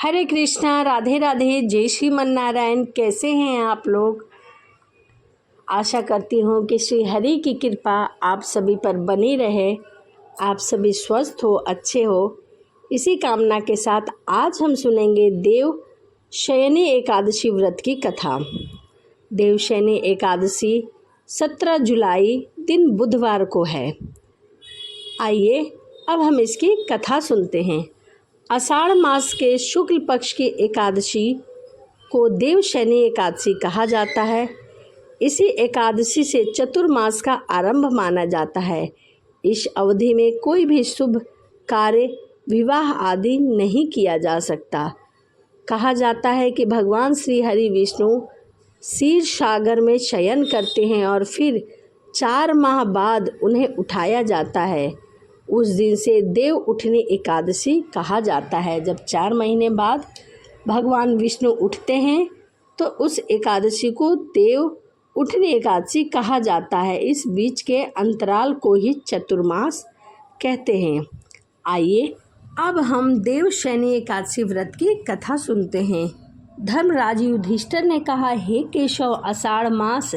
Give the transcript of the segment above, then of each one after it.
हरे कृष्णा, राधे राधे, जय श्रीमन नारायण। कैसे हैं आप लोग? आशा करती हूँ कि श्री हरि की कृपा आप सभी पर बनी रहे, आप सभी स्वस्थ हो, अच्छे हो। इसी कामना के साथ आज हम सुनेंगे देवशयनी एकादशी व्रत की कथा। देवशयनी एकादशी 17 जुलाई दिन बुधवार को है। आइए अब हम इसकी कथा सुनते हैं। आषाढ़ मास के शुक्ल पक्ष की एकादशी को देवशयनी एकादशी कहा जाता है। इसी एकादशी से चतुर्मास का आरंभ माना जाता है। इस अवधि में कोई भी शुभ कार्य, विवाह आदि नहीं किया जा सकता। कहा जाता है कि भगवान श्री हरि विष्णु क्षीर सागर में शयन करते हैं और फिर 4 माह बाद उन्हें उठाया जाता है। उस दिन से देव उठनी एकादशी कहा जाता है। जब 4 महीने बाद भगवान विष्णु उठते हैं तो उस एकादशी को देव उठनी एकादशी कहा जाता है। इस बीच के अंतराल को ही चतुर्मास कहते हैं। आइए अब हम देवशयनी एकादशी व्रत की कथा सुनते हैं। धर्मराज युधिष्ठिर ने कहा, हे केशव, आषाढ़ मास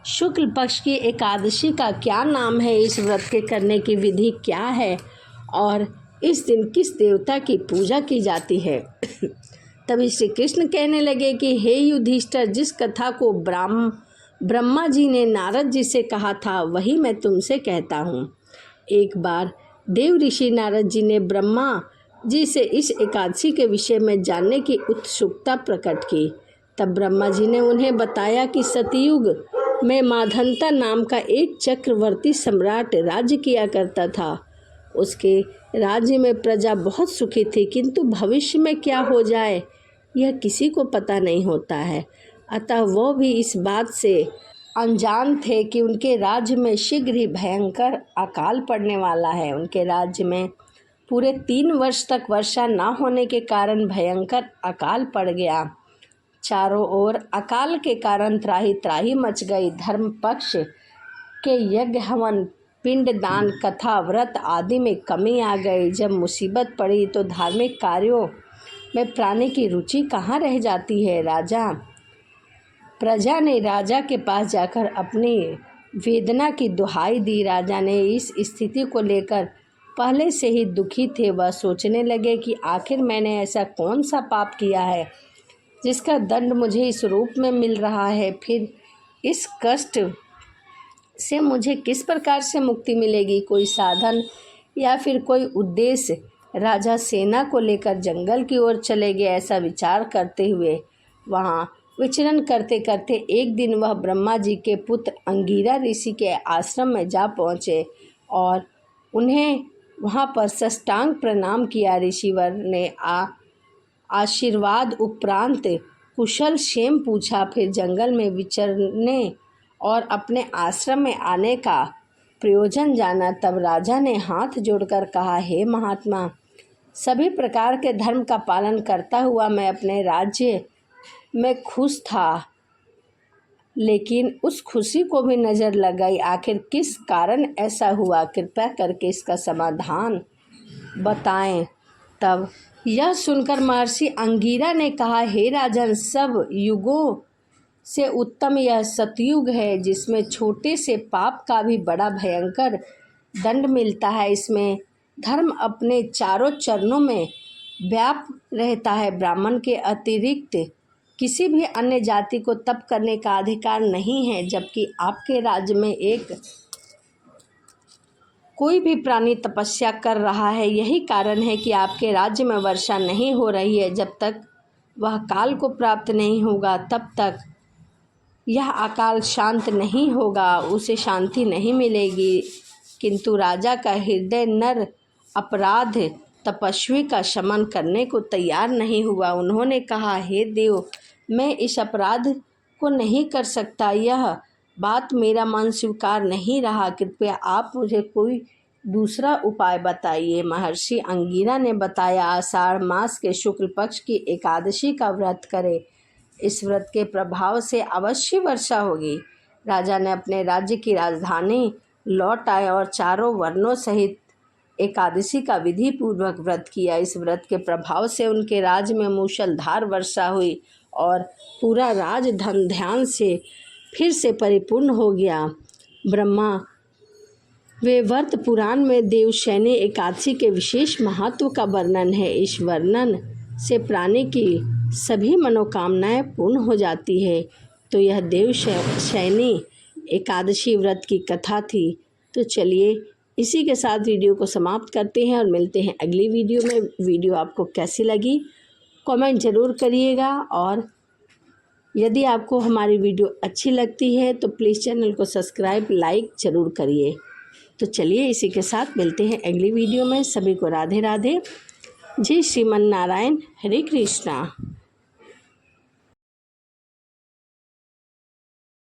शुक्ल पक्ष की एकादशी का क्या नाम है? इस व्रत के करने की विधि क्या है और इस दिन किस देवता की पूजा की जाती है? तभी श्री कृष्ण कहने लगे कि हे युधिष्ठिर, जिस कथा को ब्रह्मा जी ने नारद जी से कहा था वही मैं तुमसे कहता हूँ। एक बार देव ऋषि नारद जी ने ब्रह्मा जी से इस एकादशी के विषय में जानने की उत्सुकता प्रकट की। तब ब्रह्मा जी ने उन्हें बताया कि सतयुग में माधंता नाम का एक चक्रवर्ती सम्राट राज्य किया करता था। उसके राज्य में प्रजा बहुत सुखी थी, किंतु भविष्य में क्या हो जाए यह किसी को पता नहीं होता है। अतः वह भी इस बात से अनजान थे कि उनके राज्य में शीघ्र ही भयंकर अकाल पड़ने वाला है। उनके राज्य में पूरे 3 वर्ष तक वर्षा न होने के कारण भयंकर अकाल पड़ गया। चारों ओर अकाल के कारण त्राही त्राही मच गई। धर्म पक्ष के यज्ञ, हवन, पिंड दान, कथा, व्रत आदि में कमी आ गई। जब मुसीबत पड़ी तो धार्मिक कार्यों में प्राणी की रुचि कहाँ रह जाती है? प्रजा ने राजा के पास जाकर अपनी वेदना की दुहाई दी। राजा ने इस स्थिति को लेकर पहले से ही दुखी थे। वह सोचने लगे कि आखिर मैंने ऐसा कौन सा पाप किया है जिसका दंड मुझे इस रूप में मिल रहा है। फिर इस कष्ट से मुझे किस प्रकार से मुक्ति मिलेगी? कोई साधन या फिर कोई उद्देश्य? राजा सेना को लेकर जंगल की ओर चले गए। ऐसा विचार करते हुए वहाँ विचरण करते करते एक दिन वह ब्रह्मा जी के पुत्र अंगिरा ऋषि के आश्रम में जा पहुँचे और उन्हें वहाँ पर साष्टांग प्रणाम किया। ऋषिवर ने आशीर्वाद उपरांत कुशल क्षेम पूछा। फिर जंगल में विचरने और अपने आश्रम में आने का प्रयोजन जाना। तब राजा ने हाथ जोड़कर कहा, हे महात्मा, सभी प्रकार के धर्म का पालन करता हुआ मैं अपने राज्य में खुश था, लेकिन उस खुशी को भी नज़र लग गई। आखिर किस कारण ऐसा हुआ? कृपया करके इसका समाधान बताएं। तब यह सुनकर महर्षि अंगिरा ने कहा, हे राजन, सब युगों से उत्तम यह सतयुग है, जिसमें छोटे से पाप का भी बड़ा भयंकर दंड मिलता है। इसमें धर्म अपने चारों चरणों में व्याप रहता है। ब्राह्मण के अतिरिक्त किसी भी अन्य जाति को तप करने का अधिकार नहीं है, जबकि आपके राज्य में कोई भी प्राणी तपस्या कर रहा है। यही कारण है कि आपके राज्य में वर्षा नहीं हो रही है। जब तक वह काल को प्राप्त नहीं होगा तब तक यह अकाल शांत नहीं होगा, उसे शांति नहीं मिलेगी। किंतु राजा का हृदय नर अपराध तपस्वी का शमन करने को तैयार नहीं हुआ। उन्होंने कहा, हे देव, मैं इस अपराध को नहीं कर सकता। यह बात मेरा मन स्वीकार नहीं रहा। कृपया आप मुझे कोई दूसरा उपाय बताइए। महर्षि अंगिरा ने बताया, आषाढ़ मास के शुक्ल पक्ष की एकादशी का व्रत करें। इस व्रत के प्रभाव से अवश्य वर्षा होगी। राजा ने अपने राज्य की राजधानी लौट आए और चारों वर्णों सहित एकादशी का विधि पूर्वक व्रत किया। इस व्रत के प्रभाव से उनके राज्य में मूसलधार वर्षा हुई और पूरा राज धन ध्यान से फिर से परिपूर्ण हो गया। ब्रह्मा वे व्रत पुराण में देवशयनी एकादशी के विशेष महत्व का वर्णन है। इस वर्णन से प्राणी की सभी मनोकामनाएं पूर्ण हो जाती है। तो यह देवशयनी एकादशी व्रत की कथा थी। तो चलिए इसी के साथ वीडियो को समाप्त करते हैं और मिलते हैं अगली वीडियो में। वीडियो आपको कैसी लगी कमेंट ज़रूर करिएगा, और यदि आपको हमारी वीडियो अच्छी लगती है तो प्लीज़ चैनल को सब्सक्राइब लाइक ज़रूर करिए। तो चलिए इसी के साथ मिलते हैं अगली वीडियो में। सभी को राधे राधे। जय श्रीमन नारायण। हरे कृष्णा।